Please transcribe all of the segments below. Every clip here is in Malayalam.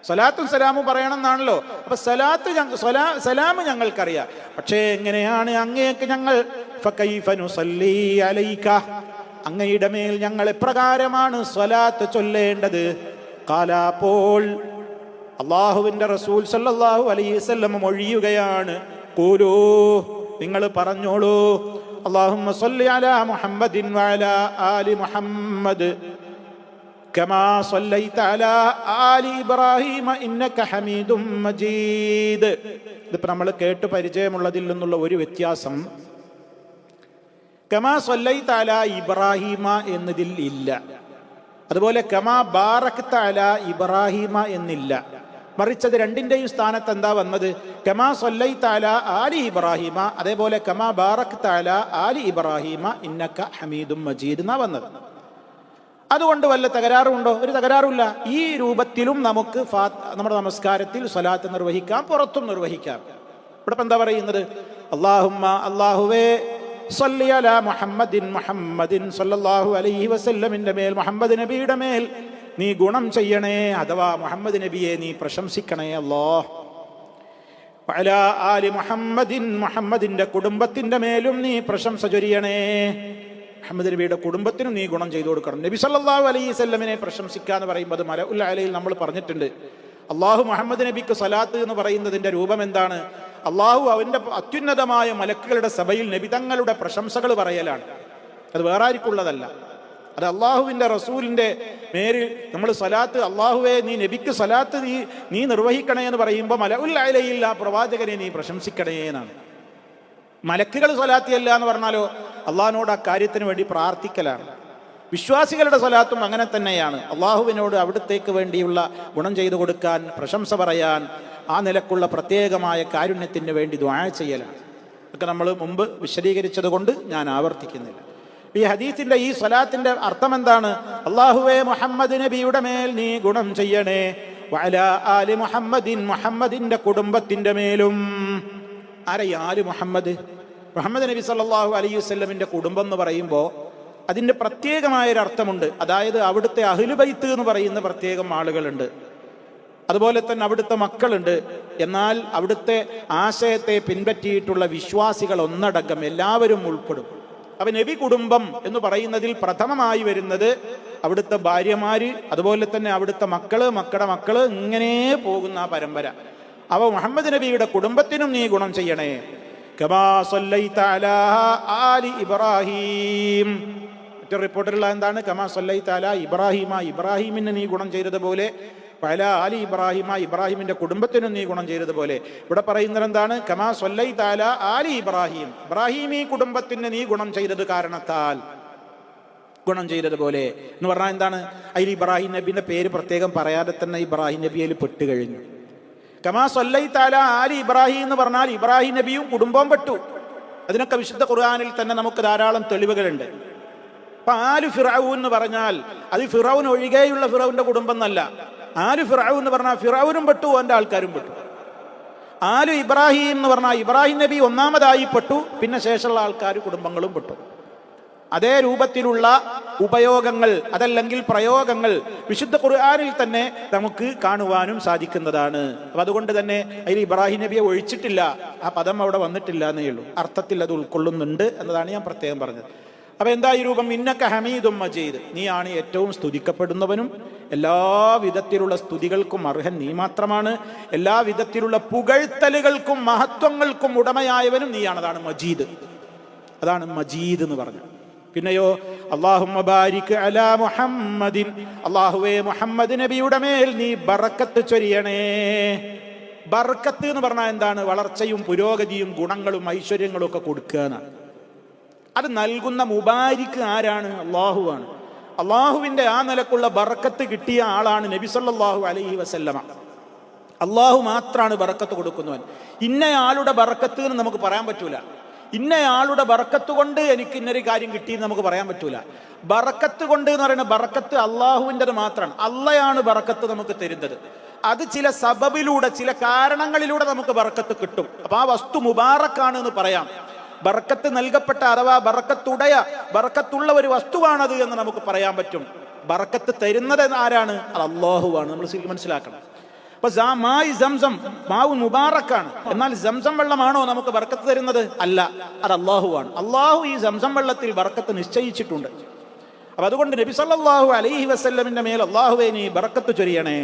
സ്വലാത്തും സലാമും പറയണം എന്നാണല്ലോ. അപ്പൊ സലാം ഞങ്ങൾക്കറിയാം, പക്ഷേ എങ്ങനെയാണ് അങ്ങേക്ക് ഞങ്ങൾ ഫകൈഫ നുസല്ലി അലൈക, അങ്ങയുടെ മേൽ ഞങ്ങൾ എപ്രകാരമാണ് സ്വലാത്ത് ചൊല്ലേണ്ടത്? ഖാല, അപ്പോൾ അള്ളാഹുവിന്റെ റസൂൽ സല്ലല്ലാഹു അലൈഹി വസല്ലം മൊഴിയുകയാണ്, ഖൂലൂ, നിങ്ങൾ പറഞ്ഞോളൂ, അല്ലാഹുമ്മ സ്വല്ലി അലാ മുഹമ്മദിൻ വഅലാ ആലി മുഹമ്മദ് കമാ സ്വല്ലൈത അലാ ആലി ഇബ്രാഹിം ഇന്നക ഹമീദും മജീദ്. ഇതിപ്പോ നമ്മൾ കേട്ട് പരിചയമുള്ളതിൽ നിന്നുള്ള ഒരു വ്യത്യാസം, കമാ സ്വല്ലൈത അലാ ഇബ്രാഹിമ എന്നതിൽ ഇല്ല. അതുപോലെ കമാ ബാറക്ത അലാ ഇബ്രാഹിമ എന്നില്ല. മറിച്ചത് രണ്ടിന്റെയും സ്ഥാനത്ത് എന്താ വന്നത്? കമാ സ്വല്ലൈത അലാ ആലി ഇബ്രാഹിമ, അതേപോലെ കമാ ബാറക്ത അലാ ആലി ഇബ്രാഹിമ ഇന്നക ഹമീദും മജീദ് എന്നാ വന്നത്. അതുകൊണ്ട് വല്ല തകരാറുണ്ടോ? ഒരു തകരാറുമില്ല. ഈ രൂപത്തിലും നമുക്ക് നമ്മുടെ നമസ്കാരത്തിൽ സ്വലാത്ത് നിർവഹിക്കാം, പുറത്തും നിർവഹിക്കാം. ഇവിടെ എന്താ പറയുന്നത്? അല്ലാഹുമ്മ, അല്ലാഹുവേ, സ്വല്ലി അലാ മുഹമ്മദിൻ സല്ലല്ലാഹു അലൈഹി വസല്ലമിന്റെ മേൽ, മുഹമ്മദ് നബിയുടെ മേൽ നീ ഗുണം ചെയ്യണേ, അഥവാ മുഹമ്മദ് നബിയെ നീ പ്രശംസിക്കണേ അല്ലാഹ്. വഅലാ ആലി മുഹമ്മദിൻ, മുഹമ്മദിന്റെ കുടുംബത്തിന്റെ മേലും നീ പ്രശംസ ചൊരിയണേ. മുഹമ്മദ് നബിയുടെ കുടുംബത്തിനും നീ ഗുണം ചെയ്തു കൊടുക്കണം. നബി സല്ലല്ലാഹു അലൈഹി വസല്ലമിനെ പ്രശംസിക്കുക എന്ന് പറയുമ്പോൾ അത് മലഉൽ അലയിൽ നമ്മൾ പറഞ്ഞിട്ടുണ്ട്. അള്ളാഹു മുഹമ്മദ് നബിക്ക് സ്വലാത്ത് എന്ന് പറയുന്നതിന്റെ രൂപം എന്താണ്? അള്ളാഹു അവന്റെ അത്യുന്നതമായ മലക്കുകളുടെ സഭയിൽ നബി തങ്ങളുടെ പ്രശംസകൾ പറയലാണ്. അത് വേറെ ആർക്കുള്ളതല്ല. അത് അള്ളാഹുവിന്റെ റസൂലിന്റെ മേലിൽ നമ്മൾ സ്വലാത്ത്, അള്ളാഹുവെ നീ നബിക്ക് സ്വലാത്ത് നീ നിർവഹിക്കണേ എന്ന് പറയുമ്പോൾ മലഉൽ അലയിൽ ആ പ്രവാചകനെ നീ പ്രശംസിക്കണേ എന്നാണ്. മലക്കുകൾ സ്വലാത്തിയല്ല എന്ന് പറഞ്ഞാലോ അള്ളാഹിനോട് ആ കാര്യത്തിന് വേണ്ടി പ്രാർത്ഥിക്കലാണ്. വിശ്വാസികളുടെ സ്വലാത്തും അങ്ങനെ തന്നെയാണ്. അള്ളാഹുവിനോട് അവിടത്തേക്ക് വേണ്ടിയുള്ള ഗുണം ചെയ്തു കൊടുക്കാൻ, പ്രശംസ പറയാൻ, ആ നിലക്കുള്ള പ്രത്യേകമായ കാരുണ്യത്തിന് വേണ്ടി ദുആ ചെയ്യലാണ്. ഒക്കെ നമ്മൾ മുമ്പ് വിശദീകരിച്ചത് കൊണ്ട് ഞാൻ ആവർത്തിക്കുന്നില്ല. ഈ ഹദീസിന്റെ ഈ സ്വലാത്തിന്റെ അർത്ഥം എന്താണ്? അല്ലാഹുവേ, മുഹമ്മദ് നബിയുടെ മേൽ നീ ഗുണം ചെയ്യണേ, വഅലാ ആലി മുഹമ്മദിൻ, മുഹമ്മദിന്റെ കുടുംബത്തിന്റെ മേലും. ആരെ ആലി മുഹമ്മദ്? മുഹമ്മദ് നബി സല്ലല്ലാഹു അലൈഹി വസല്ലമിന്റെ കുടുംബം എന്ന് പറയുമ്പോൾ അതിന്റെ പ്രത്യേകമായൊരു അർത്ഥമുണ്ട്. അതായത് അവിടുത്തെ അഹ്ലു ബൈത്ത് എന്ന് പറയുന്ന പ്രത്യേകം ആളുകളുണ്ട്, അതുപോലെ തന്നെ അവിടുത്തെ മക്കളുണ്ട്. എന്നാൽ അവിടുത്തെ ആശയത്തെ പിൻപറ്റിയിട്ടുള്ള വിശ്വാസികൾ ഒന്നടങ്കം എല്ലാവരും ഉൾപ്പെടും. അപ്പൊ നബി കുടുംബം എന്ന് പറയുന്നതിൽ പ്രഥമമായി വരുന്നത് അവിടുത്തെ ഭാര്യമാര്, അതുപോലെ തന്നെ അവിടുത്തെ മക്കള്, മക്കളുടെ മക്കള്, ഇങ്ങനെ പോകുന്ന ആ പരമ്പര. അവ മുഹമ്മദ് നബിയുടെ കുടുംബത്തിനും നീ ഗുണം ചെയ്യണേ. കമാ സ്വല്ലൈത അലാ ആലി ഇബ്രാഹിം. മറ്റൊരു റിപ്പോർട്ടിലുള്ള എന്താണ്? കമാ സ്വല്ലൈത അലാ ഇബ്രാഹിമ, ഇബ്രാഹിമിന് നീ ഗുണം ചെയ്തതുപോലെ, വഅലാ ആലി ഇബ്രാഹിമ, ഇബ്രാഹിമിന്റെ കുടുംബത്തിനും നീ ഗുണം ചെയ്തതുപോലെ. ഇവിടെ പറയുന്നത് എന്താണ്? കമാ സ്വല്ലൈത അലാ ആലി ഇബ്രാഹിം, ഇബ്രാഹിമി കുടുംബത്തിന് നീ ഗുണം ചെയ്തത് കാരണത്താൽ ഗുണം ചെയ്തതുപോലെ എന്ന് പറഞ്ഞാൽ എന്താണ്? അതിൽ ഇബ്രാഹിം നബിന്റെ പേര് പ്രത്യേകം പറയാതെ തന്നെ ഇബ്രാഹിം നബിയിൽ പെട്ട് കഴിഞ്ഞു. കമാ സ്വല്ലൈത അലാ ആലി ഇബ്രാഹിം എന്ന് പറഞ്ഞാൽ ഇബ്രാഹിം നബിയും കുടുംബവും പെട്ടു. അതിനൊക്കെ വിശുദ്ധ ഖുർആനിൽ തന്നെ നമുക്ക് ധാരാളം തെളിവുകളുണ്ട്. അപ്പൊ ആലു ഫിറഔൻ എന്ന് പറഞ്ഞാൽ അത് ഫിറൗൻ ഒഴികെയുള്ള ഫിറൗന്റെ കുടുംബം എന്നല്ല. ആലു ഫിറഔൻ എന്ന് പറഞ്ഞാൽ ഫിറൗനും പെട്ടു, അവന്റെ ആൾക്കാരും പെട്ടു. ആലു ഇബ്രാഹിം എന്ന് പറഞ്ഞാൽ ഇബ്രാഹിം നബി ഒന്നാമതായി പെട്ടു, പിന്നെ ശേഷമുള്ള ആൾക്കാർ കുടുംബങ്ങളും പെട്ടു. അതേ രൂപത്തിലുള്ള ഉപയോഗങ്ങൾ, അതല്ലെങ്കിൽ പ്രയോഗങ്ങൾ വിശുദ്ധ ഖുർആനിൽ തന്നെ നമുക്ക് കാണുവാനും സാധിക്കുന്നതാണ്. അപ്പൊ അതുകൊണ്ട് തന്നെ അതിൽ ഇബ്രാഹിം നബിയെ ഒഴിച്ചിട്ടില്ല, ആ പദം അവിടെ വന്നിട്ടില്ല എന്നേ ഉള്ളൂ. അർത്ഥത്തിൽ അത് ഉൾക്കൊള്ളുന്നുണ്ട് എന്നതാണ് ഞാൻ പ്രത്യേകം പറഞ്ഞത്. അപ്പൊ എന്താ ഈ രൂപം? ഇന്നക ഹമീദും മജീദ്, നീയാണ് ഏറ്റവും സ്തുതിക്കപ്പെടുന്നവനും എല്ലാ വിധത്തിലുള്ള സ്തുതികൾക്കും അർഹൻ നീ മാത്രമാണ്. എല്ലാ വിധത്തിലുള്ള പുകഴ്ത്തലുകൾക്കും മഹത്വങ്ങൾക്കും ഉടമയായവനും നീയാണ്. അതാണ് മജീദ്, അതാണ് മജീദ് എന്ന് പറഞ്ഞത്. പിന്നെയോ അല്ലാഹുമ്മ ബാരിക് അലാ മുഹമ്മദിൻ, അല്ലാഹുവേ മുഹമ്മദ് നബിയുടെ മേൽ നീ ബറക്കത്ത് ചൊരിയണേ. ബർക്കത്ത് എന്ന് പറഞ്ഞാൽ എന്താണ്? വളർച്ചയും പുരോഗതിയും ഗുണങ്ങളും ഐശ്വര്യങ്ങളും ഒക്കെ കൊടുക്കുക. അത് നൽകുന്ന മുബാരിക്ക് ആരാണ്? അള്ളാഹുവാണ്. അള്ളാഹുവിന്റെ ആ നിലക്കുള്ള ബർക്കത്ത് കിട്ടിയ ആളാണ് നബി സല്ലല്ലാഹു അലൈഹി വസല്ലമ. അള്ളാഹു മാത്രമാണ് ബർക്കത്ത് കൊടുക്കുന്നവൻ. ഇന്നയാളുടെ ബർക്കത്ത് എന്ന് നമുക്ക് പറയാൻ പറ്റൂല. ഇന്നയാളുടെ ബർക്കത്ത് കൊണ്ട് എനിക്ക് ഇന്നൊരു കാര്യം കിട്ടിയെന്ന് നമുക്ക് പറയാൻ പറ്റൂല. ബർക്കത്ത് കൊണ്ട് എന്ന് പറയുന്ന ബർക്കത്ത് അള്ളാഹുവിൻ്റെത് മാത്രമാണ്. അള്ളയാണ് ബർക്കത്ത് നമുക്ക് തരുന്നത്. അത് ചില സബബിലൂടെ, ചില കാരണങ്ങളിലൂടെ നമുക്ക് ബർക്കത്ത് കിട്ടും. അപ്പൊ ആ വസ്തു മുബാറക്കാണ് എന്ന് പറയാം. ബർക്കത്ത് നൽകപ്പെട്ട അഥവാ ബർക്കത്തുള്ള ഒരു വസ്തുവാണത് എന്ന് നമുക്ക് പറയാൻ പറ്റും. ബർക്കത്ത് തരുന്നത് ആരാണ്? അത് അള്ളാഹുവാണ്. നമ്മൾ ശരിക്കും മനസ്സിലാക്കണം. അപ്പൊ സംസം മാവ് മുബാറക്കാണ്. എന്നാൽ സംസം വെള്ളമാണോ നമുക്ക് ബർക്കത്ത് തരുന്നത്? അല്ല, അത് അള്ളാഹുവാണ്. അള്ളാഹു ഈ സംസം വെള്ളത്തിൽ ബർക്കത്ത് നിശ്ചയിച്ചിട്ടുണ്ട്. അപ്പൊ അതുകൊണ്ട് നബി സല്ലല്ലാഹു അലൈഹി വസല്ലമിന്റെ മേൽ അള്ളാഹുവേ നീ ബർക്കത്ത് ചൊരിയണേ.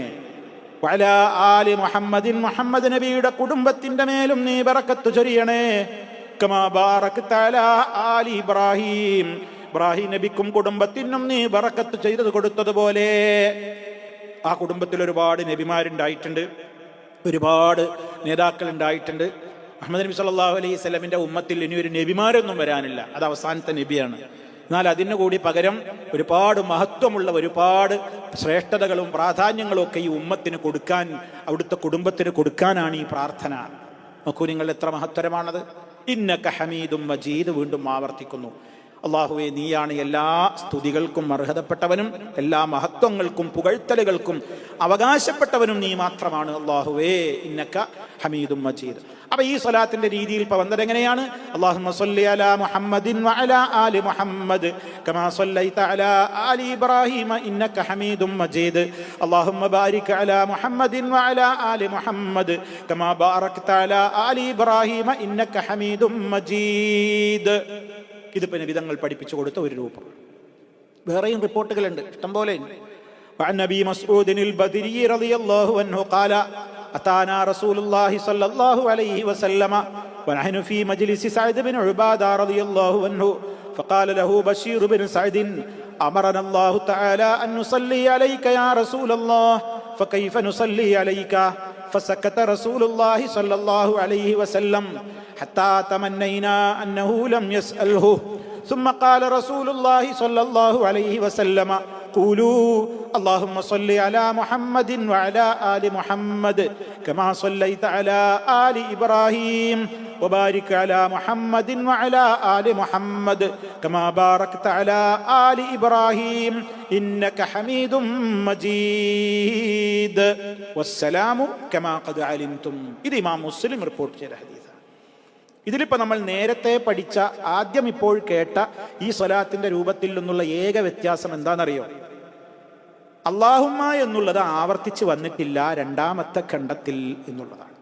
വഅലാ ആലി മുഹമ്മദിൻ, മുഹമ്മദ് നബിയുടെ കുടുംബത്തിന്റെ മേലും നീ ബർക്കത്ത് ചൊരിയണേ. കമാ ബാറക്ത അലാ ആലി ഇബ്രാഹിം, ഇബ്രാഹിം നബിക്കും കുടുംബത്തിനും നീ ബർക്കത്ത് ചെയ്തു കൊടുത്തതുപോലെ. ആ കുടുംബത്തിൽ ഒരുപാട് നബിമാരുണ്ടായിട്ടുണ്ട്, ഒരുപാട് നേതാക്കൾ ഉണ്ടായിട്ടുണ്ട്. മുഹമ്മദ് നബി സല്ലല്ലാഹു അലൈഹി വസല്ലമിന്റെ ഉമ്മത്തിൽ ഇനി ഒരു നബിമാരൊന്നും വരാനില്ല, അത് അവസാനത്തെ നബിയാണ്. എന്നാൽ അതിനു കൂടി പകരം ഒരുപാട് മഹത്വമുള്ള ഒരുപാട് ശ്രേഷ്ഠതകളും പ്രാധാന്യങ്ങളും ഒക്കെ ഈ ഉമ്മത്തിന് കൊടുക്കാൻ, അവിടുത്തെ കുടുംബത്തിന് കൊടുക്കാനാണ് ഈ പ്രാർത്ഥന. നോക്കൂ നിങ്ങൾ, എത്ര മഹത്തരമാണത്. ഇന്നക ഹമീദും മജീദ് വീണ്ടും ആവർത്തിക്കുന്നു. അള്ളാഹുവെ നീയാണ് എല്ലാ സ്തുതികൾക്കും അർഹതപ്പെട്ടവനും, എല്ലാ മഹത്വങ്ങൾക്കും പുകഴ്ത്തലുകൾക്കും അവകാശപ്പെട്ടവനും നീ മാത്രമാണ്. അള്ളാഹുവേ ഇന്നക ഹമീദും മജീദ്. അപ്പൊ ഈ സ്വലാത്തിന്റെ രീതിയിൽ ഇപ്പൊ വന്നത് എങ്ങനെയാണ്? അല്ലാഹുമ്മ സ്വല്ലി അലാ മുഹമ്മദിൻ വഅലാ ആലി മുഹമ്മദ് കമാ സ്വല്ലൈത അലാ ആലി ഇബ്രാഹീമ ഇന്നക ഹമീദും മജീദ്. അല്ലാഹുമ്മ ബാരിക് അലാ മുഹമ്മദിൻ വഅലാ ആലി മുഹമ്മദ് കമാ ബാറക്ത അലാ ആലി ഇബ്രാഹീമ ഇന്നക ഹമീദും മജീദ്. ഇതിപ്പോ നബിതങ്ങൾ പഠിപ്പിച്ചു കൊടുത്ത ഒരു രൂപം. വേറെയും റിപ്പോർട്ടുകളുണ്ട്, ഇഷ്ടംപോലെ. وعن ابي مسعود البدري رضي الله عنه قال اتانا رسول الله صلى الله عليه وسلم ونحن في مجلس سعد بن عباده رضي الله عنه فقال له بشير بن سعد امرنا الله تعالى ان نصلي عليك يا رسول الله فكيف نصلي عليك فسكت رسول الله صلى الله عليه وسلم حتى تمنينا أنه لم يسأله ثم قال رسول الله صلى الله عليه وسلم قولوا اللهم صل على محمد وعلى آل محمد كما صليت على آل إبراهيم وبارك على محمد وعلى آل محمد كما باركت على آل إبراهيم إنك حميد مجيد والسلام كما قد علمتم. ഇത് ഇമാം മുസ്ലിം റിപ്പോർട്ട് ചെയ്ത ഹദീസ്. ഇതിലിപ്പോ നമ്മൾ നേരത്തെ പഠിച്ച, ആദ്യം ഇപ്പോൾ കേട്ട ഈ സ്വലാത്തിന്റെ രൂപത്തിൽ നിന്നുള്ള ഏക വ്യത്യാസം എന്താണെന്നറിയോ? അല്ലാഹുമ്മ എന്നുള്ളത് ആവർത്തിച്ച് വന്നിട്ടില്ല രണ്ടാമത്തെ ഖണ്ഡത്തിൽ എന്നുള്ളതാണ്.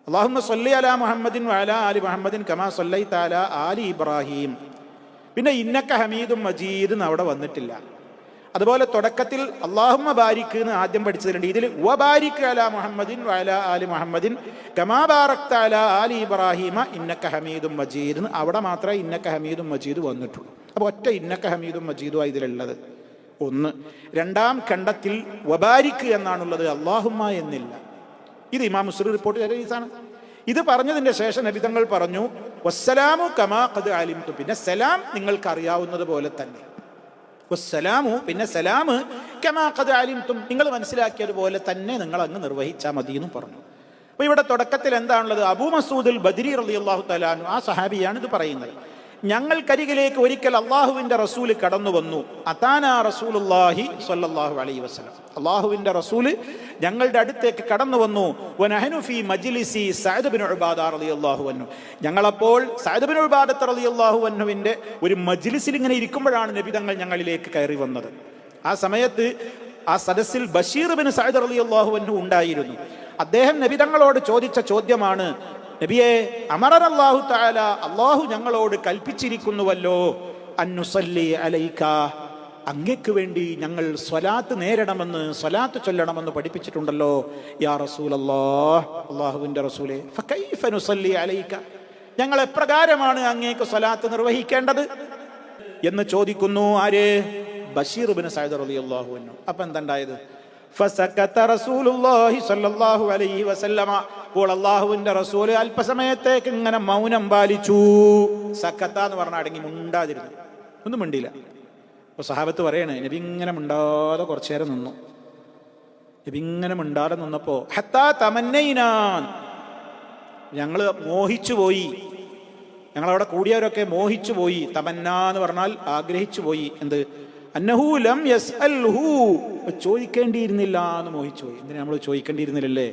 അല്ലാഹുമ്മ സ്വല്ലി അലാ മുഹമ്മദിൻ വഅലാ ആലി മുഹമ്മദിൻ കമാ സ്വല്ലൈത അലാ ആലി ഇബ്രാഹീം. പിന്നെ ഇന്നക ഹമീദും മജീദ് എന്ന് അവിടെ വന്നിട്ടില്ല. അതുപോലെ തുടക്കത്തിൽ അല്ലാഹുമ്മ ബാരിക് എന്ന് ആദ്യം പഠിച്ചതിലുണ്ട്. ഇതിൽ വബാരിക് അലാ മുഹമ്മദിൻ വഅലാ ആലി മുഹമ്മദിൻ കമാ ബാറക്ത അലാ ആലി ഇബ്രാഹീമ ഇന്നക ഹമീദും മജീദ് എന്ന് അവിടെ മാത്രമേ ഇന്നക ഹമീദും മജീദ് വന്നിട്ടുള്ളൂ. അപ്പോൾ ഒറ്റ ഇന്നക ഹമീദും മജീദും ഇതിലുള്ളത് ഒന്ന്. രണ്ടാം ഖണ്ഡത്തിൽ വബാരിക് എന്നാണുള്ളത്, അല്ലാഹുമ്മ എന്നില്ല. ഇത് ഇമാം മുസ്ലിം റിപ്പോർട്ട് ചെയ്ത ഹദീസാണ്. ഇത് പറഞ്ഞതിന്റെ ശേഷം നബി തങ്ങൾ പറഞ്ഞു വസ്സലാമു കമാ ഖദ് അലിംതു, പിന്നെ സലാം നിങ്ങൾക്ക് അറിയാവുന്നത് പോലെ തന്നെ. വസ്സലാമു, പിന്നെ സലാം കമാ ഖദ് അലിംതും, നിങ്ങൾ മനസ്സിലാക്കിയതുപോലെ തന്നെ നിങ്ങൾ അങ്ങ് നിർവഹിച്ചാൽ മതി എന്ന് പറഞ്ഞു. അപ്പൊ ഇവിടെ തുടക്കത്തിൽ എന്താണുള്ളത്? അബൂ മസൂദുൽ ബദരി റളിയല്ലാഹു തആല അൻഹു, ആ സഹാബിയാണ് ഇത് പറയുന്നത്. ഞങ്ങൾക്കരികിലേക്ക് ഒരിക്കൽ അള്ളാഹുവിന്റെ റസൂല് കടന്നു വന്നു. അതാനാ റസൂലുള്ളാഹി സ്വല്ലല്ലാഹു അലൈഹി വസല്ലം, അള്ളാഹുവിന്റെ റസൂല് ഞങ്ങളുടെ അടുത്തേക്ക് കടന്നു വന്നു. വനഹനു ഫീ മജ്ലിസി സഅദ് ബിൻ ഉബാദ റളിയല്ലാഹു അൻഹു, ഞങ്ങളപ്പോൾ സഅദ് ബിൻ ഉബാദ റളിയല്ലാഹു അൻഹുവിന്റെ ഒരു മജ്ലിസിൽ ഇങ്ങനെ ഇരിക്കുമ്പോഴാണ് നബി തങ്ങൾ ഞങ്ങളിലേക്ക് കയറി വന്നത്. ആ സമയത്ത് ആ സദസ്സിൽ ബഷീർ ബിൻ സഅദ് റളിയല്ലാഹു അൻഹു ഉണ്ടായിരുന്നു. അദ്ദേഹം നബി തങ്ങളോട് ചോദിച്ച ചോദ്യമാണ്, നബിയെ അമറനല്ലാഹു തആല, അല്ലാഹു ഞങ്ങളോട് കൽപ്പിച്ചിരിക്കുന്നുവല്ലോ, അന്നുസല്ലി അലൈക, അങ്ങയ്ക്ക് വേണ്ടി ഞങ്ങൾ സ്വലാത്ത് നേരിടണമെന്ന്, സ്വലാത്ത് ചൊല്ലണമെന്ന് പഠിപ്പിച്ചിട്ടുണ്ടല്ലോ. യാ റസൂലല്ലാഹ്, അല്ലാഹുവിന്റെ റസൂലേ, ഫകൈഫ നുസല്ലി അലൈക, ഞങ്ങൾ എപ്രകാരമാണ് അങ്ങേക്ക് സ്വലാത്ത് നിർവഹിക്കേണ്ടത് എന്ന് ചോദിക്കുന്നു. ആര്? ബഷീർ ബിൻ സഅദ് റളിയല്ലാഹു അൻഹു. അപ്പം എന്താണ്ടായത്? ഫസകത റസൂലുള്ളാഹി സ്വല്ലല്ലാഹു അലൈഹി വസല്ലമ, അപ്പോൾ അല്ലാഹുവിന്റെ റസൂല് അല്പസമയത്തേക്ക് ഇങ്ങനെ മൗനം പാലിച്ചു. സക്കത്ത എന്ന് പറഞ്ഞാൽ അടങ്ങി, മിണ്ടാതിരുന്നു, ഒന്നും മിണ്ടിയില്ല. അപ്പൊ സഹാബത്ത് പറയണേ, നബി ഇങ്ങനെ മിണ്ടാതെ കുറച്ചു നേരം നിന്നു. നബി ഇങ്ങനെ മിണ്ടാതെ നിന്നപ്പോ ഹത്താ തമന്നൈനാ, ഞങ്ങള് മോഹിച്ചു പോയി, ഞങ്ങളവിടെ കൂടിയവരൊക്കെ മോഹിച്ചു പോയി. തമന്ന എന്ന് പറഞ്ഞാൽ ആഗ്രഹിച്ചു പോയി. എന്ത്? അന്നഹു ലം യസ്അൽഹു, ചോദിക്കേണ്ടിയിരുന്നില്ല എന്ന് മോഹിച്ചു പോയി. എന്തിനാ നമ്മൾ ചോദിക്കേണ്ടിയിരുന്നില്ലല്ലേ?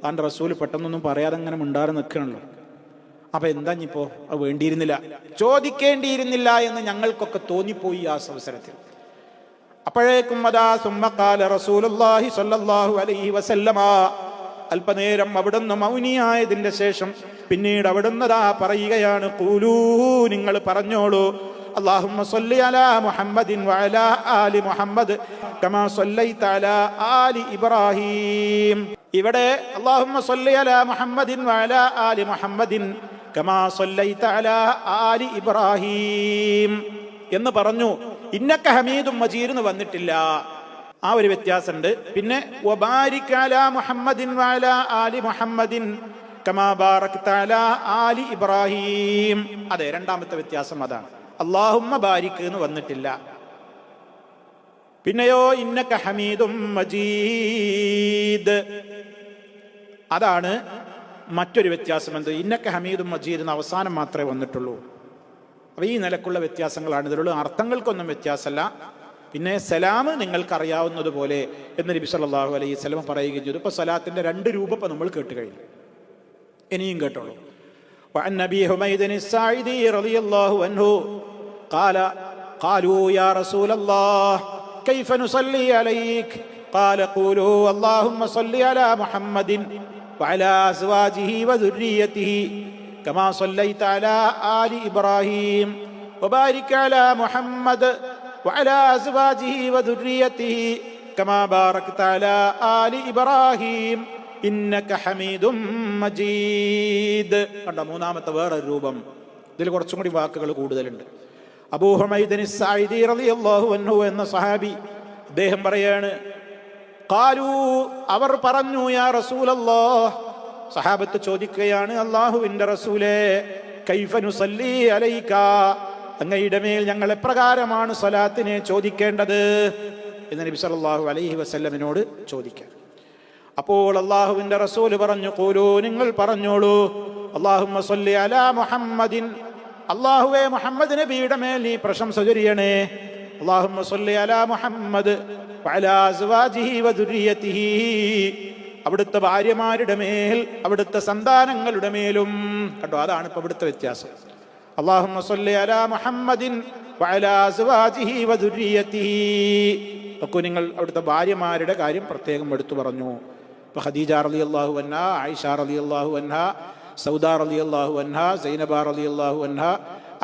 താൻ്റെ റസൂല് പെട്ടെന്നൊന്നും പറയാതെ അങ്ങനെ മിണ്ടാതെ നിൽക്കണല്ലോ. അപ്പൊ എന്താ ഇനിയിപ്പോ? അത് വേണ്ടിയിരുന്നില്ല, ചോദിക്കേണ്ടിയിരുന്നില്ല എന്ന് ഞങ്ങൾക്കൊക്കെ തോന്നിപ്പോയി ആ അവസരത്തിൽ. അപ്പോഴേക്കും അതാ സുമ്മ ഖാല റസൂലുള്ളാഹി സ്വല്ലല്ലാഹു അലൈഹി വസല്ലമ, അല്പനേരം അവിടുന്ന് മൗനിയായതിന്റെ ശേഷം പിന്നീട് അവിടുന്ന് ദാ പറയുകയാണ്, ഖൂലൂ, നിങ്ങൾ പറഞ്ഞോളൂ, അല്ലാഹുമ്മ സ്വല്ലി അലാ മുഹമ്മദിൻ വഅലാ ആലി മുഹമ്മദ് കമാ സ്വല്ലൈത അലാ ആലി ഇബ്രാഹീം. ഇവിടെ അല്ലാഹുമ്മ സ്വല്ലി അലാ മുഹമ്മദിൻ വഅലാ ആലി മുഹമ്മദിൻ കമാ സ്വല്ലൈത അലാ ആലി ഇബ്രാഹീം എന്ന് പറഞ്ഞു. ഇന്നക ഹമീദും മജീദ് എന്ന് വന്നിട്ടില്ല. ആ ഒരു വ്യത്യാസമുണ്ട്. പിന്നെ വബാരിക് അലാ മുഹമ്മദിൻ വഅലാ ആലി മുഹമ്മദിൻ കമാ ബാറക്ത അലാ ആലി ഇബ്രാഹീം. അതെ, രണ്ടാമത്തെ വ്യത്യാസം അതാണ്. അല്ലാഹുമ്മ ബാരിക് എന്ന് വന്നിട്ടില്ല. പിന്നെയോ ഇന്നക ഹമീദും മജീദ്, അതാണ് മറ്റൊരു വ്യത്യാസം. എന്ത്? ഇന്നക ഹമീദും മജീദ് എന്ന് അവസാനം മാത്രമേ വന്നിട്ടുള്ളൂ. അപ്പൊ ഈ നിലക്കുള്ള വ്യത്യാസങ്ങളാണ് ഇതിലുള്ള. അർത്ഥങ്ങൾക്കൊന്നും വ്യത്യാസമല്ല. പിന്നെ സലാം നിങ്ങൾക്കറിയാവുന്നതുപോലെ എന്ന് നബി സല്ലല്ലാഹു അലൈഹി വസല്ലം പറയുകയും ചെയ്തു. ഇപ്പൊ സലാത്തിന്റെ രണ്ട് രൂപം ഇപ്പൊ നമ്മൾ കേട്ട് കഴിഞ്ഞു. ഇനിയും കേട്ടോളൂ. وعن أبي حميد الساعدي رضي الله عنه قال قالوا يا رسول الله كيف نصلي عليك قال قولوا اللهم صل على محمد وعلى أزواجه وذريته كما صليت على آل إبراهيم وبارك على محمد وعلى أزواجه وذريته كما باركت على آل إبراهيم ഇന്നക ഹമീദും മജീദ്. കണ്ട, മൂന്നാമത്തെ വേറൊരു രൂപം. ഇതിൽ കുറച്ചും കൂടി വാക്കുകൾ കൂടുതലുണ്ട്. അബൂ ഹുമൈദ് അസ്സാഇദി റളിയല്ലാഹു അൻഹു എന്ന സഹാബി അദ്ദേഹം പറയാണ്, ഖാലൂ, അവർ പറഞ്ഞു, യാ റസൂലല്ലാഹ്, സഹാബത്ത് ചോദിക്കുകയാണ്, അല്ലാഹുവിന്റെ റസൂലേ, കൈഫ നുസല്ലി അലൈക, അങ്ങയുടെ മേൽ ഞങ്ങൾ എപ്രകാരമാണ് സ്വലാത്തിനെ ചോദിക്കേണ്ടത് എന്ന് നബി സല്ലല്ലാഹു അലൈഹി വസല്ലമിനോട് ചോദിക്കാൻ. അപ്പോൾ അല്ലാഹുവിന്റെ റസൂല് പറഞ്ഞു, ഖൂലൂ, നിങ്ങൾ പറഞ്ഞോളൂ, അല്ലാഹുമ്മ സ്വല്ലി അലാ മുഹമ്മദിൻ, അല്ലാഹുവേ മുഹമ്മദ് നബിയുടെ മേൽ നീ പ്രശംസ ചൊരിയണേ. അല്ലാഹുമ്മ സ്വല്ലി അലാ മുഹമ്മദ് വഅലാ അസ്വാജിഹി വദുരിയതിഹി, അവിടുത്തെ ഭാര്യമാരുടെ മേൽ അവിടുത്തെ സന്താനങ്ങളുടെ മേലും. കണ്ടോ, അതാണ് ഇപ്പൊ ഇവിടുത്തെ വ്യത്യാസം. അല്ലാഹുമ്മ സ്വല്ലി അലാ മുഹമ്മദിൻ വഅലാ അസ്വാജിഹി വദുരിയതിഹി. ഒക്കെ നിങ്ങൾ അവിടുത്തെ ഭാര്യമാരുടെ കാര്യം പ്രത്യേകം എടുത്തു പറഞ്ഞു. ഇപ്പൊ ഖദീജ റളിയല്ലാഹു അൻഹ, ആയിഷ റളിയല്ലാഹു അൻഹ, സൗദ റളിയല്ലാഹു അൻഹ, സൈനബ റളിയല്ലാഹു അൻഹ,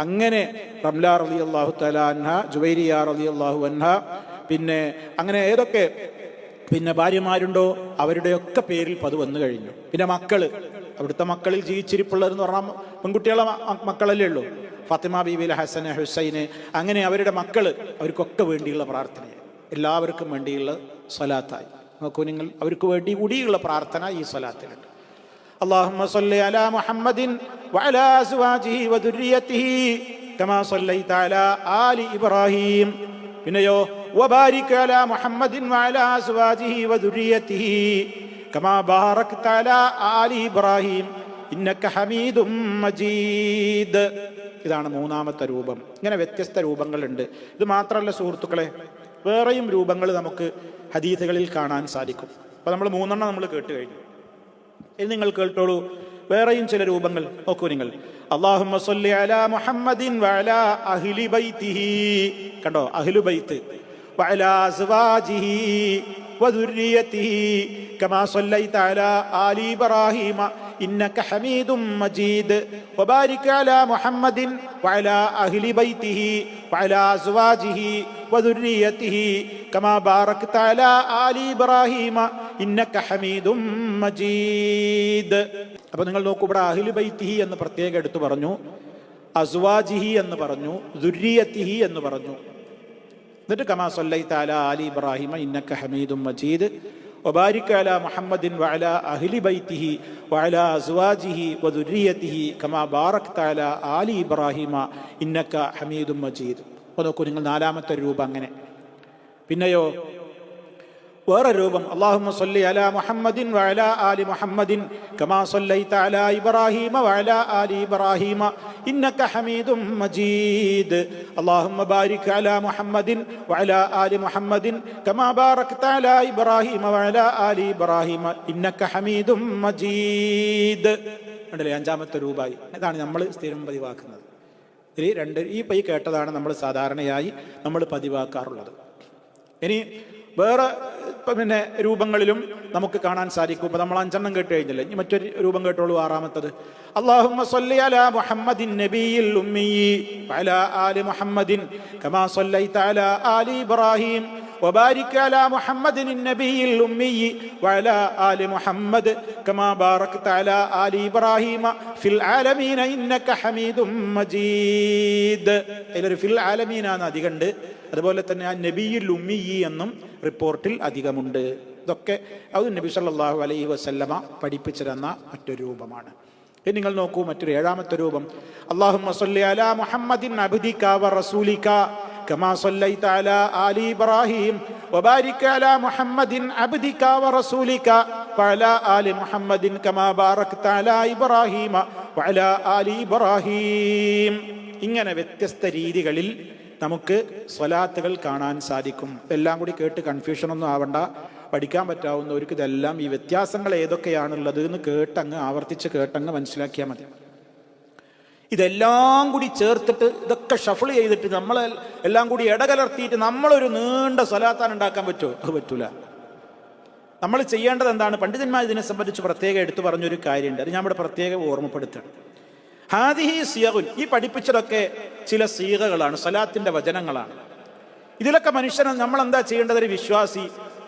അങ്ങനെ റംല റളിയല്ലാഹു തആല അൻഹ, ജുവൈരിയ റളിയല്ലാഹു അൻഹ, പിന്നെ അങ്ങനെ ഏതൊക്കെ പിന്നെ ഭാര്യമാരുണ്ടോ അവരുടെയൊക്കെ പേരിൽ പത് വന്നു കഴിഞ്ഞു. പിന്നെ മക്കള്, അവിടുത്തെ മക്കളിൽ ജീവിച്ചിരിപ്പുള്ളതെന്ന് പറഞ്ഞാൽ പെൺകുട്ടികളെ മക്കളല്ലേ ഉള്ളൂ. ഫാത്തിമ ബീവിയിലെ ഹസന്, ഹുസൈന്, അങ്ങനെ അവരുടെ മക്കള്, അവർക്കൊക്കെ വേണ്ടിയുള്ള പ്രാർത്ഥനയായി, എല്ലാവർക്കും വേണ്ടിയുള്ള സ്വലാത്തായി. നോക്കൂ നിങ്ങൾ, അവർക്ക് വേണ്ടി കൂടിയുള്ള പ്രാർത്ഥന ഈ സ്വലാത്തിലുണ്ട്. അല്ലാഹുമ്മ സ്വല്ലി അലാ മുഹമ്മദിൻ വഅലാ അസ്വാജിഹി വദുരിയതിഹി കമാ സ്വല്ലൈത അലാ ആലി ഇബ്രാഹീം. പിന്നെയോ വബാരിക് അലാ മുഹമ്മദിൻ വഅലാ അസ്വാജിഹി വദുരിയതിഹി കമാ ബാറക്ത അലാ ആലി ഇബ്രാഹീം ഇന്നക ഹമീദും മജീദ്. ഇതാണ് മൂന്നാമത്തെ രൂപം. ഇങ്ങനെ വ്യത്യസ്ത രൂപങ്ങളുണ്ട്. ഇത് മാത്രമല്ല സുഹൃത്തുക്കളെ, വേറെയും രൂപങ്ങൾ നമുക്ക് ഹദീസുകളിൽ കാണാൻ സാധിക്കും. അപ്പൊ നമ്മൾ മൂന്നെണ്ണം നമ്മൾ കേട്ട് കഴിഞ്ഞു. ഇനി നിങ്ങൾ കേട്ടോളൂ വേറെയും ചില രൂപങ്ങൾ. നോക്കൂ നിങ്ങൾ, അല്ലാഹുമ്മ സ്വല്ലി അലാ മുഹമ്മദിൻ വഅലാ അഹ്ലി ബൈതിഹി. കണ്ടോ, അഹ്ലു ബൈത്ത്. വഅലാ അസ്വാജിഹി വദുരിയതിഹി കമാ സ്വല്ലൈത അലാ ആലി ഇബ്രാഹീമ ഇന്നക ഹമീദും മജീദ്. വബാരിക് അലാ മുഹമ്മദിൻ വഅലാ അഹ്ലി ബൈതിഹി വഅലാ അസ്വാജിഹി വദുരിയതിഹി കമാ ബാറക്ത അലാ ആലി ഇബ്രാഹീമ ഇന്നക ഹമീദും മജീദ്. അപ്പൊ നിങ്ങൾ നോക്കൂ, ഇവിടെ അഹ്ലു ബൈതിഹി എന്ന് പ്രത്യേകം എടുത്തു പറഞ്ഞു, അസ്വാജിഹി എന്ന് പറഞ്ഞു, ദുരിയതിഹി എന്ന് പറഞ്ഞു. എന്നിട്ട് കമാ സ്വല്ലൈത അലാ ആലി ഇബ്രാഹീമ ഇന്നക ഹമീദും മജീദ് വബാരിക് അലാ മുഹമ്മദിൻ വഅലാ അഹ്ലി ബൈതിഹി വഅലാ അസ്വാജിഹി വദുരിയതിഹി കമാ ബാറക്ത അലാ ആലി ഇബ്രാഹീമ ഇന്നക ഹമീദും മജീദ്. അപ്പോൾ നോക്കൂ നിങ്ങൾ, നാലാമത്തെ രൂപം അങ്ങനെ. പിന്നെയോ വേറെ രൂപം, അല്ലാഹുമ്മ സ്വല്ലി അലാ മുഹമ്മദിൻ വഅലാ ആലി മുഹമ്മദിൻ കമാ സ്വല്ലൈത അലാ ഇബ്രാഹീമ വഅലാ ആലി ഇബ്രാഹീമ ഇന്നക ഹമീദും മജീദ്. അല്ലാഹുമ്മ ബാരിക് അലാ മുഹമ്മദിൻ വഅലാ ആലി മുഹമ്മദിൻ കമാ ബാറക്ത അലാ ഇബ്രാഹീമ വഅലാ ആലി ഇബ്രാഹീമ ഇന്നക ഹമീദും മജീദ്. കണ്ടില്ലേ, അഞ്ചാമത്തെ രൂപമായി. ഇതാണ് നമ്മൾ സ്ഥിരം പതിവാക്കുന്നത്. ഈ കേട്ടതാണ് നമ്മൾ സാധാരണയായി നമ്മൾ പതിവാക്കാറുള്ളത്. ഇനി വേറെ പിന്നെ രൂപങ്ങളിലും നമുക്ക് കാണാൻ സാധിക്കും. ഇപ്പൊ നമ്മൾ 5 കേട്ട് കഴിഞ്ഞില്ലേ, ഇനി മറ്റൊരു രൂപം കേട്ടോളൂ, 6-മത്തത്. അല്ലാഹുമ്മ സ്വല്ലി അലാ മുഹമ്മദിൻ നബിയിൽ ഉമ്മി വഅലാ ആലി മുഹമ്മദിൻ കമാ സ്വല്ലൈത അലാ ആലി ഇബ്രാഹിം വബാരിക് അലാ മുഹമ്മദിൻ നബിയിൽ ഉമ്മി വഅലാ ആലി മുഹമ്മദ് കമാ ബാറക്ത അലാ ആലി ഇബ്രാഹിം ഫിൽ ആലമീന ഇന്നക ഹമീദും മജീദ്. ഇതിലൊരു ഫിൽ ആലമീന എന്ന് അധികമുണ്ട്. അതുപോലെ തന്നെ ആ നബിയിൽ ഉമ്മി എന്നും റിപ്പോർട്ടിൽ അധികമുണ്ട്. ഇതൊക്കെ അത് നബി സല്ലല്ലാഹു അലൈഹി വസല്ലമ പഠിപ്പിച്ചു തന്ന മറ്റൊരു രൂപമാണ്. ഇനി നിങ്ങൾ നോക്കൂ മറ്റൊരു 7-മത്തെ രൂപം. അല്ലാഹുമ്മ സ്വല്ലി അലാ മുഹമ്മദിൻ അബ്ദിക വ റസൂലിക കമാ സ്വല്ലൈത അലാ ആലി ഇബ്രാഹിം വബാരിക് അലാ മുഹമ്മദിൻ അബ്ദിക വ റസൂലിക വഅലാ ആലി മുഹമ്മദിൻ കമാ ബാറക്ത അലാ ഇബ്രാഹിം വഅലാ ആലി ഇബ്രാഹിം. ഇങ്ങനെ വ്യത്യസ്ത രീതികളിൽ നമുക്ക് സ്വലാത്തുകൾ കാണാൻ സാധിക്കും. എല്ലാം കൂടി കേട്ട് കൺഫ്യൂഷനൊന്നും ആവണ്ട. പഠിക്കാൻ പറ്റാവുന്നവർക്ക് ഇതെല്ലാം ഈ വ്യത്യാസങ്ങൾ ഏതൊക്കെയാണുള്ളത് എന്ന് കേട്ടങ്ങ് ആവർത്തിച്ച് കേട്ടങ്ങ് മനസ്സിലാക്കിയാൽ മതി. ഇതെല്ലാം കൂടി ചേർത്തിട്ട് ഇതൊക്കെ ഷഫിൾ ചെയ്തിട്ട് നമ്മൾ എല്ലാം കൂടി ഇടകലർത്തിയിട്ട് നമ്മളൊരു നീണ്ട സ്വലാത്താൻ ഉണ്ടാക്കാൻ പറ്റുമോ? അത് പറ്റൂല. നമ്മൾ ചെയ്യേണ്ടത് എന്താണ്? പണ്ഡിതന്മാർ ഇതിനെ സംബന്ധിച്ച് പ്രത്യേകം എടുത്തു പറഞ്ഞൊരു കാര്യമുണ്ട്. അത് ഞാൻ ഇവിടെ പ്രത്യേകം ഓർമ്മപ്പെടുത്തണം. ഹാദിഹി സിയഗുൻ, ഈ പഠിപ്പിച്ചതൊക്കെ ചില സീഗകളാണ്, സ്വലാത്തിന്റെ വചനങ്ങളാണ്. ഇതിലൊക്കെ മനുഷ്യനെ നമ്മൾ എന്താ ചെയ്യേണ്ടത്? ഒരു വിശ്വാസി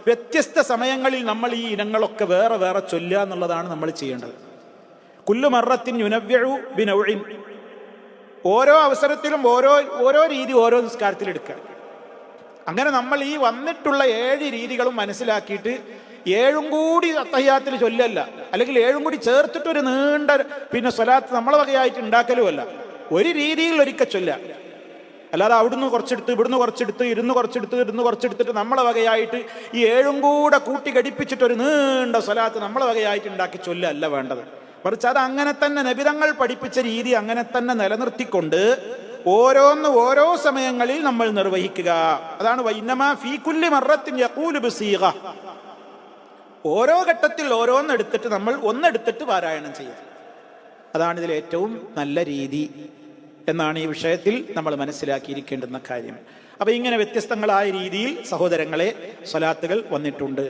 വ്യത്യസ്ത സമയങ്ങളിൽ നമ്മൾ ഈ ഇനങ്ങളൊക്കെ വേറെ വേറെ ചൊല്ലുക എന്നുള്ളതാണ് നമ്മൾ ചെയ്യേണ്ടത്. കുല്ലു മറത്തിൻ യുനവ്യഉ ബിനൗഇൻ, ഓരോ അവസരത്തിലും ഓരോ രീതി ഓരോ നിസ്കാരത്തിൽ എടുക്കുക. അങ്ങനെ നമ്മൾ ഈ വന്നിട്ടുള്ള 7 രീതികളും മനസ്സിലാക്കിയിട്ട് 7 കൂടി തഹ്ഹിയാത്തിൽ ചൊല്ലല്ല, അല്ലെങ്കിൽ 7 കൂടി ചേർത്തിട്ടൊരു നീണ്ട പിന്നെ സ്വലാത്ത് നമ്മളെ വകയായിട്ട് ഉണ്ടാക്കലുമല്ല. ഒരു രീതിയിൽ ഒരിക്കൽ ചൊല്ല, അല്ലാതെ അവിടുന്ന് കുറച്ചെടുത്ത് ഇവിടുന്ന് കുറച്ചെടുത്ത് ഇരുന്ന് കുറച്ചെടുത്തിട്ട് നമ്മളെ വകയായിട്ട് ഈ 7 കൂടെ കൂട്ടി ഘടിപ്പിച്ചിട്ട് ഒരു നീണ്ട സ്വലാത്ത് നമ്മളെ വകയായിട്ട് ഉണ്ടാക്കി ചൊല്ലല്ല വേണ്ടത്. മറിച്ച് അത് അങ്ങനെ തന്നെ നബിതങ്ങൾ പഠിപ്പിച്ച രീതി അങ്ങനെ തന്നെ നിലനിർത്തിക്കൊണ്ട് ഓരോ സമയങ്ങളിൽ നമ്മൾ നിർവഹിക്കുക. അതാണ് വൈന്നമാ ഫീ കുല്ലി മറത്തിൻ യഖൂലു ബിസീഗ, ഓരോ ഘട്ടത്തിൽ ഓരോന്നെടുത്തിട്ട് നമ്മൾ ഒന്നെടുത്തിട്ട് പാരായണം ചെയ്യുക. അതാണ് ഇതിൽ ഏറ്റവും നല്ല രീതി എന്നാണ് ഈ വിഷയത്തിൽ നമ്മൾ മനസ്സിലാക്കിയിരിക്കേണ്ടുന്ന കാര്യം. അപ്പൊ ഇങ്ങനെ വ്യത്യസ്തങ്ങളായ രീതിയിൽ സഹോദരങ്ങളെ സ്വലാത്തുകൾ വന്നിട്ടുണ്ട്.